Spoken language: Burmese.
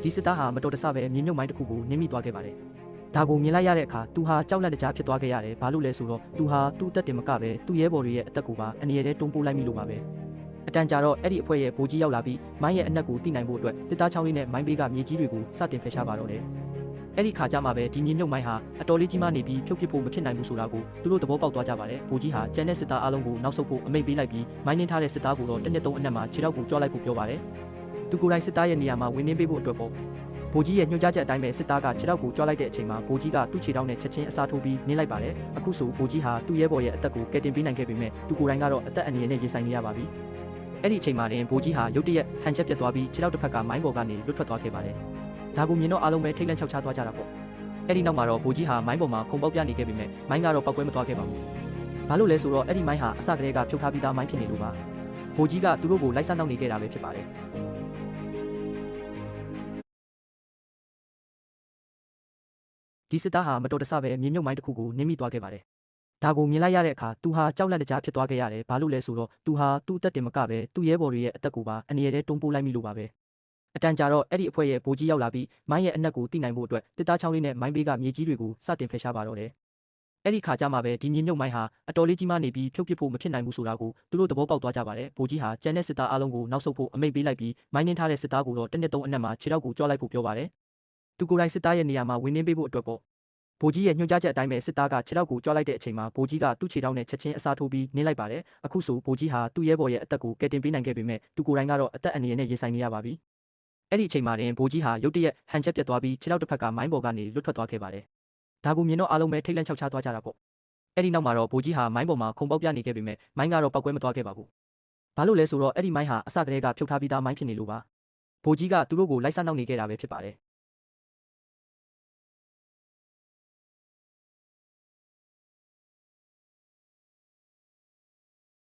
ဒီစစ်သားဟာမတော်တဆပဲမြေမြုပ်မိုင်းတစ်ခုကိုနင်းမိသွားခဲ့ပါတယ်။ဒါကိုမြင်လိုက်ရတဲ့အခါသူဟာကြောက်လန့်တကြားဖြစ်သွားခဲ့ရတယ်။ဘာလို့လဲဆိုတော့သူဟာသူ့အသက်တင်မကပဲသူ့ရဲဘော်တွေရဲ့အသက်ကိုပါအန္တရာယ်ထဲတွန်းပို့လိုက်မိလို့ပါပဲ။အတန်ကြာတော့အဲ့ဒီအဖွဲ့ရဲ့ဗိုလ်ကြီးရောက်လာပြီးမိုင်းရဲ့အနက်ကိုတိနိုင်ဖို့အတွက်တစ်သားချောင်းလေးနဲ့မိုင်းပေးကမြေကြီးတွေကိုစတင်ဖယ်ရှားပါတော့တယ်။အဲ့ဒီခါကျမှပဲဒီမြေမြုပ်မိုင်းဟာအတော်လေးကြီးမားနေပြီးဖြုတ်ပစ်ဖို့မဖြစ်နိုင်ဘူးဆိုတာကိုသူတို့သဘောပေါက်သွားကြပါတယ်။ဗိုလ်ကြီးဟာကျန်တဲ့စစ်သားအလုံးကိုနောက်ဆုတ်ဖို့အမိန့်ပေးလိုက်ပြီးမိုင်းနှင်းထားတဲ့စစ်သားကိုတော့တစ်နှစ်သုံးအနက်မှာခြေထောက်ကိုကြောလိုက်ဖို့ပြောပါတယ်။သူကိုယ်တိုင်စစ်သားရဲ့နေရာမှာဝင်နှင်းပေးဖို့အတွက်ပေါ့။ဗိုလ်ကြီးရဲ့ညွှန်ကြားချက်အတိုင်းပဲစစ်သားကခြေထောက်ကိုကြောလိုက်တဲ့အချိန်မှာဗိုလ်ကြီးကသူ့ခြေထောက်နဲ့ချက်ချင်းအစားထိုးပြီးနင်းလိုက်ပါတယ်။အခုဆိုဗိုလ်ကြီးဟာသူ့ရဲဘော်ရဲ့အသက်ကိုကယ်တင်ပေးနိုင်ခဲ့ပေမဲ့သူကိုယ်တိုင်ကတော့အသက်အန္တရာယ်နဲ့ရင်ဆိုင်နေရပါပြီ။အဲ့ဒီအချိန်မှာတင်ဗိုလ်ကြီးဟာရုတ်တရက်ဟန်ချက်ပြတ်သွားပြီးခြေထောက်တစ်ဖက်ကမိုင်းပေါ်ကနေလွတ်ထွက်သွားခဲ့ပါတယ်။ဒါကိုမြင်တော့အားလုံးပဲထိတ်လန့်ချောက်ချားသွားကြတာပေါ့။အဲ့ဒီနောက်မှာတော့ဗိုလ်ကြီးဟာမိုင်းပေါ်မှာခုန်ပေါက်ပြနေခဲ့ပေမဲ့မိုင်းကတော့ပောက်ကွဲမသွားခဲ့ပါဘူး။ဘာလို့လဲဆိုတော့အဲ့ဒီမိုင်းဟာအစကတည်းကဖြုတ်ထားပြီးသားမိုင်းဖြစ်နေလို့ပါ။ဗိုလ်ကြီးကသူတို့ကိုလိုက်စားနှောက်နေခဲ့တာပဲဖြစ်ပါတယ်။ဒီစစ်သားဟာမတော်တဆပဲမြေမြုပ်မိုင်းတစ်ခုကိုနင်းမိသွားခဲ့ပါတယ်။ဒါကိုမြင်လိုက်ရတဲ့အခါသူဟာကြောက်လန့်တကြားဖြစ်သွားခဲ့ရတယ်။ဘာလို့လဲဆိုတော့သူဟာသူ့အသက်တင်မကပဲသူ့ရဲဘော်တွေရဲ့အသက်ကိုပါအန္တရာယ်ထဲတွန်းပို့လိုက်မိလို့ပါပဲ။အတန်ကြာတော့အဲ့ဒီအဖွဲ့ရဲ့ဗိုလ်ကြီးရောက်လာပြီးမိုင်းရဲ့အနက်ကိုတိနိုင်ဖို့အတွက်တစ်သားချောင်းလေးနဲ့မိုင်းပေးကမြေကြီးတွေကိုစတင်ဖယ်ရှားပါတော့တယ်။အဲ့ဒီခါကျမှပဲဒီမြေမြုပ်မိုင်းဟာအတော်လေးကြီးမားနေပြီးဖြုတ်ပစ်ဖို့မဖြစ်နိုင်ဘူးဆိုတာကိုသူတို့သဘောပေါက်သွားကြပါတယ်။ဗိုလ်ကြီးဟာကျန်တဲ့စစ်သားအလုံးကိုနောက်ဆုတ်ဖို့အမိန့်ပေးလိုက်ပြီးမိုင်းနှင်းထားတဲ့စစ်သားကိုတော့တစ်နှစ်သုံးအနက်မှာခြေထောက်ကိုကြောလိုက်ဖို့ပြောပါတယ်။သူကိုယ်တိုင်စစ်သားရဲ့နေရာမှာဝင်နှင်းပေးဖို့အတွက်ပေါ့။ဗိုလ်ကြီးရဲ့ညွှန်ကြားချက်အတိုင်းပဲစစ်သားကခြေထောက်ကိုကြောလိုက်တဲ့အချိန်မှာဗိုလ်ကြီးကသူ့ခြေထောက်နဲ့ချက်ချင်းအစားထိုးပြီးနင်းလိုက်ပါတယ်။အခုဆိုဗိုလ်ကြီးဟာသူ့ရဲဘော်ရဲ့အသက်ကိုကယ်တင်ပေးနိုင်ခဲ့ပေမဲ့သူကိုယ်တိုင်ကတော့အသက်အန္တရာယ်နဲ့ရင်ဆိုင်နေရပါပြီ။အဲ့ဒီအချိန်မှာတင်ဗိုလ်ကြီးဟာရုတ်တရက်ဟန်ချက်ပြတ်သွားပြီးခြေထောက်တစ်ဖက်ကမိုင်းပေါ်ကနေလွတ်ထွက်သွားခဲ့ပါတယ်။ဒါကိုမြင်တော့အားလုံးပဲထိတ်လန့်ချောက်ချားသွားကြတာပေါ့။အဲ့ဒီနောက်မှာတော့ဗိုလ်ကြီးဟာမိုင်းပေါ်မှာခုန်ပေါက်ပြနေခဲ့ပေမဲ့မိုင်းကတော့ပောက်ကွဲမသွားခဲ့ပါဘူး။ဘာလို့လဲဆိုတော့အဲ့ဒီမိုင်းဟာအစကတည်းကဖြုတ်ထားပြီးသားမိုင်းဖြစ်နေလို့ပါ။ဗိုလ်ကြီးကသူတို့ကိုလိုက်စားနှောက်နေခဲ့တာပဲဖြစ်ပါတယ်။